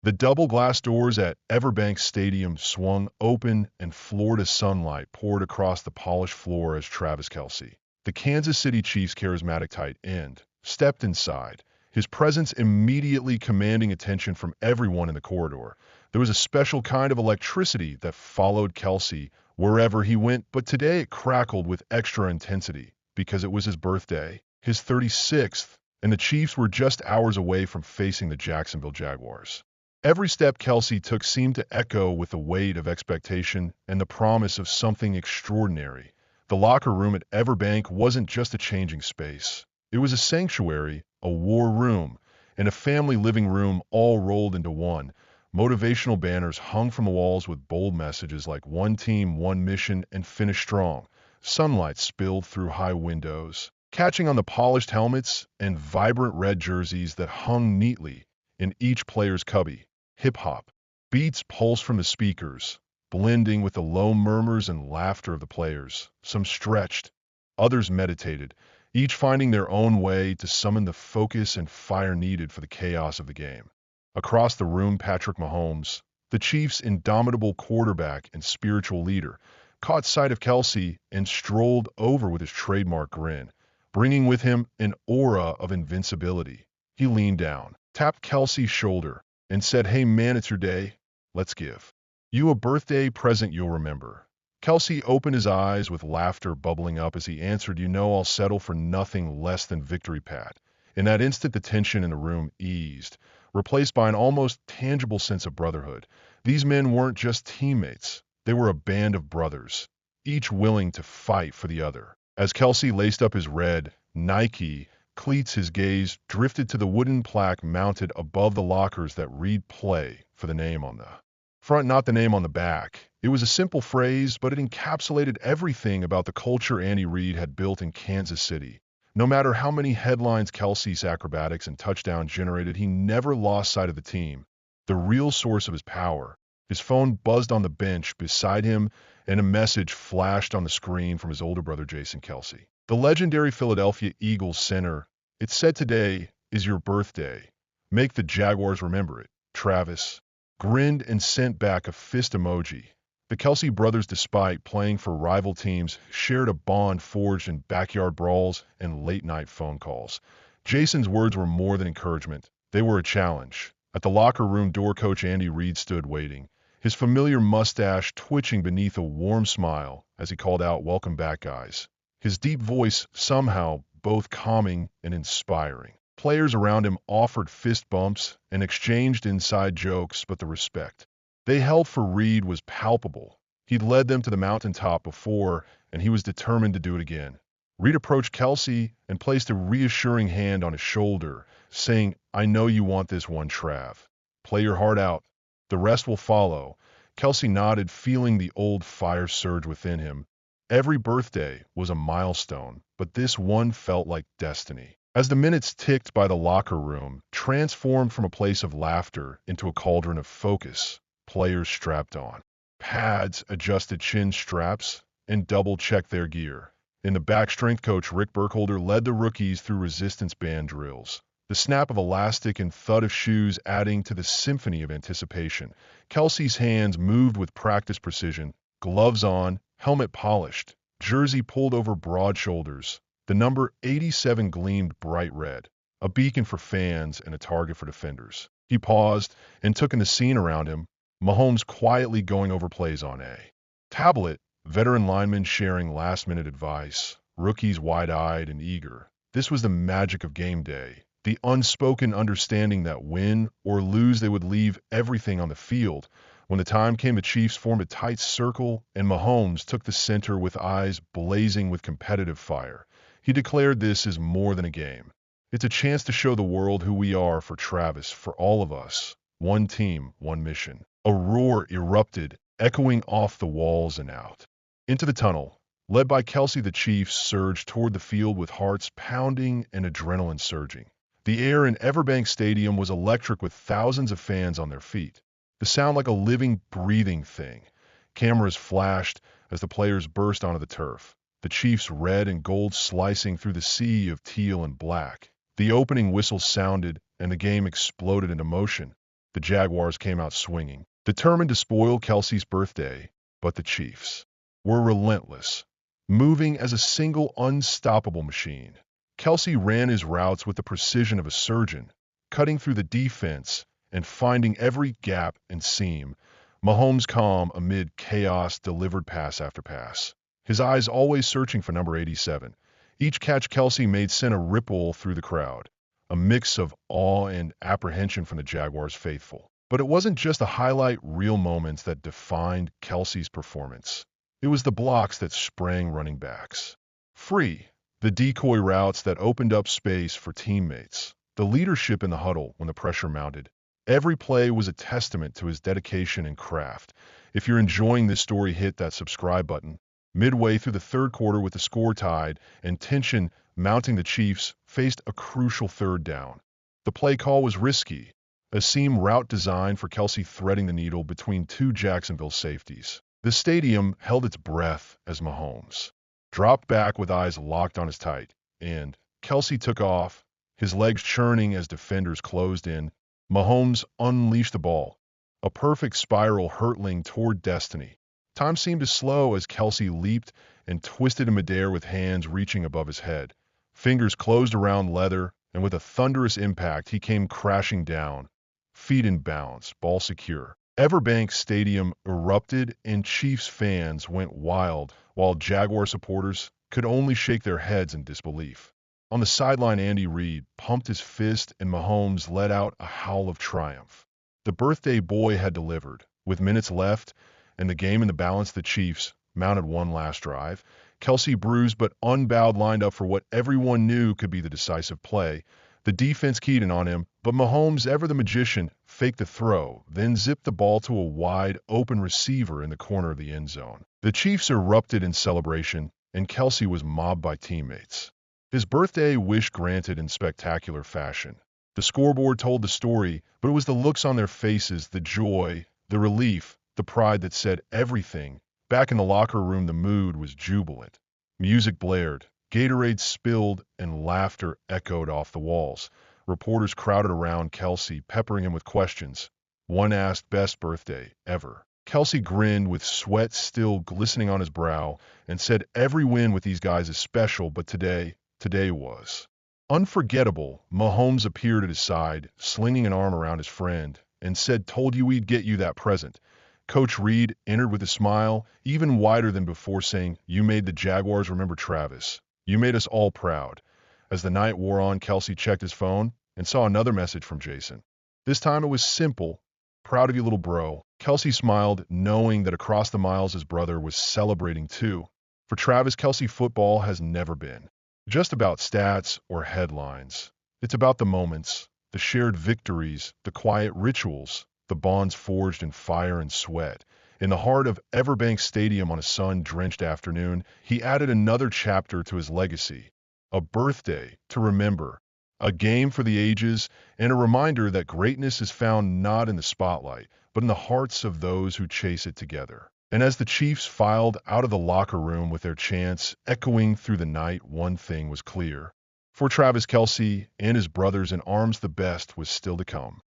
The double glass doors at EverBank Stadium swung open and Florida sunlight poured across the polished floor as Travis Kelce, the Kansas City Chiefs' charismatic tight end, stepped inside, his presence immediately commanding attention from everyone in the corridor. There was a special kind of electricity that followed Kelce wherever he went, but today it crackled with extra intensity because it was his birthday, his 36th, and the Chiefs were just hours away from facing the Jacksonville Jaguars. Every step Kelce took seemed to echo with the weight of expectation and the promise of something extraordinary. The locker room at EverBank wasn't just a changing space. It was a sanctuary, a war room, and a family living room all rolled into one. Motivational banners hung from the walls with bold messages like "One team, one mission, and finish strong." Sunlight spilled through high windows, catching on the polished helmets and vibrant red jerseys that hung neatly in each player's cubby. Hip-hop beats pulsed from the speakers, blending with the low murmurs and laughter of the players. Some stretched, others meditated, each finding their own way to summon the focus and fire needed for the chaos of the game. Across the room, Patrick Mahomes, the Chiefs' indomitable quarterback and spiritual leader, caught sight of Kelce and strolled over with his trademark grin, bringing with him an aura of invincibility. He leaned down, tapped Kelce's shoulder, and said, "Hey man, it's your day. Let's give you a birthday present you'll remember." Kelce opened his eyes with laughter bubbling up as he answered, "You know I'll settle for nothing less than victory, Pat." In that instant, the tension in the room eased, replaced by an almost tangible sense of brotherhood. These men weren't just teammates. They were a band of brothers, each willing to fight for the other. As Kelce laced up his red Nike cleats, his gaze drifted to the wooden plaque mounted above the lockers that read "Play" for the name on the front, not the name on the back. It was a simple phrase, but it encapsulated everything about the culture Andy Reid had built in Kansas City. No matter how many headlines Kelce's acrobatics and touchdowns generated, he never lost sight of the team, the real source of his power. His phone buzzed on the bench beside him, and a message flashed on the screen from his older brother, Jason Kelce, the legendary Philadelphia Eagles center. It said, "Today is your birthday. Make the Jaguars remember it." Travis grinned and sent back a fist emoji. The Kelce brothers, despite playing for rival teams, shared a bond forged in backyard brawls and late-night phone calls. Jason's words were more than encouragement. They were a challenge. At the locker room door, Coach Andy Reid stood waiting, his familiar mustache twitching beneath a warm smile as he called out, "Welcome back, guys." His deep voice somehow both calming and inspiring. Players around him offered fist bumps and exchanged inside jokes, but the respect they held for Reid was palpable. He'd led them to the mountaintop before, and he was determined to do it again. Reid approached Kelce and placed a reassuring hand on his shoulder, saying, "I know you want this one, Trav. Play your heart out. The rest will follow." Kelce nodded, feeling the old fire surge within him. Every birthday was a milestone, but this one felt like destiny. As the minutes ticked by, the locker room transformed from a place of laughter into a cauldron of focus. Players strapped on pads, adjusted chin straps, and double-checked their gear. In the back, strength coach Rick Burkholder led the rookies through resistance band drills, the snap of elastic and thud of shoes adding to the symphony of anticipation. Kelce's hands moved with practice precision, gloves on, helmet polished, jersey pulled over broad shoulders. The number 87 gleamed bright red, a beacon for fans and a target for defenders. He paused and took in the scene around him, Mahomes quietly going over plays on a tablet, veteran linemen sharing last-minute advice, rookies wide-eyed and eager. This was the magic of game day, the unspoken understanding that win or lose they would leave everything on the field. When the time came, the Chiefs formed a tight circle, and Mahomes took the center with eyes blazing with competitive fire. He declared, "This is more than a game. It's a chance to show the world who we are." For Travis, for all of us, one team, one mission. A roar erupted, echoing off the walls and out into the tunnel. Led by Kelce, the Chiefs surged toward the field with hearts pounding and adrenaline surging. The air in EverBank Stadium was electric, with thousands of fans on their feet, the sound like a living, breathing thing. Cameras flashed as the players burst onto the turf, the Chiefs' red and gold slicing through the sea of teal and black. The opening whistle sounded, and the game exploded into motion. The Jaguars came out swinging, determined to spoil Kelce's birthday, but the Chiefs were relentless, moving as a single unstoppable machine. Kelce ran his routes with the precision of a surgeon, cutting through the defense and finding every gap and seam. Mahomes calm amid chaos delivered pass after pass, his eyes always searching for number 87. Each catch Kelce made sent a ripple through the crowd, a mix of awe and apprehension from the Jaguars faithful. But it wasn't just the highlight reel moments that defined Kelce's performance. It was the blocks that sprang running backs free, the decoy routes that opened up space for teammates, the leadership in the huddle when the pressure mounted. Every play was a testament to his dedication and craft. If you're enjoying this story, hit that subscribe button. Midway through the third quarter, with the score tied and tension mounting, the Chiefs faced a crucial third down. The play call was risky, a seam route designed for Kelce threading the needle between two Jacksonville safeties. The stadium held its breath as Mahomes dropped back with eyes locked on his tight end. Kelce took off, his legs churning as defenders closed in. Mahomes unleashed the ball, a perfect spiral hurtling toward destiny. Time seemed to slow as Kelce leaped and twisted in midair with hands reaching above his head. Fingers closed around leather, and with a thunderous impact, he came crashing down, feet in bounds, ball secure. EverBank Stadium erupted and Chiefs fans went wild, while Jaguar supporters could only shake their heads in disbelief. On the sideline, Andy Reid pumped his fist and Mahomes let out a howl of triumph. The birthday boy had delivered. With minutes left and the game in the balance, the Chiefs mounted one last drive. Kelce, bruised but unbowed, lined up for what everyone knew could be the decisive play. The defense keyed in on him, but Mahomes, ever the magician, faked the throw, then zipped the ball to a wide-open receiver in the corner of the end zone. The Chiefs erupted in celebration, and Kelce was mobbed by teammates. His birthday wish granted in spectacular fashion. The scoreboard told the story, but it was the looks on their faces, the joy, the relief, the pride that said everything. Back in the locker room, the mood was jubilant. Music blared, Gatorade spilled, and laughter echoed off the walls. Reporters crowded around Kelce, peppering him with questions. One asked, "Best birthday ever?" Kelce grinned with sweat still glistening on his brow and said, "Every win with these guys is special, but today was unforgettable." Mahomes appeared at his side, slinging an arm around his friend, and said, "Told you we'd get you that present." Coach Reid entered with a smile, even wider than before, saying, "You made the Jaguars remember Travis. You made us all proud." As the night wore on, Kelce checked his phone and saw another message from Jason. This time it was simple, "Proud of you, little bro." Kelce smiled, knowing that across the miles his brother was celebrating too. For Travis Kelce, football has never been just about stats or headlines. It's about the moments, the shared victories, the quiet rituals, the bonds forged in fire and sweat. In the heart of EverBank Stadium on a sun-drenched afternoon, he added another chapter to his legacy. A birthday to remember, a game for the ages, and a reminder that greatness is found not in the spotlight, but in the hearts of those who chase it together. And as the Chiefs filed out of the locker room with their chants echoing through the night, one thing was clear. For Travis Kelce and his brothers in arms, the best was still to come.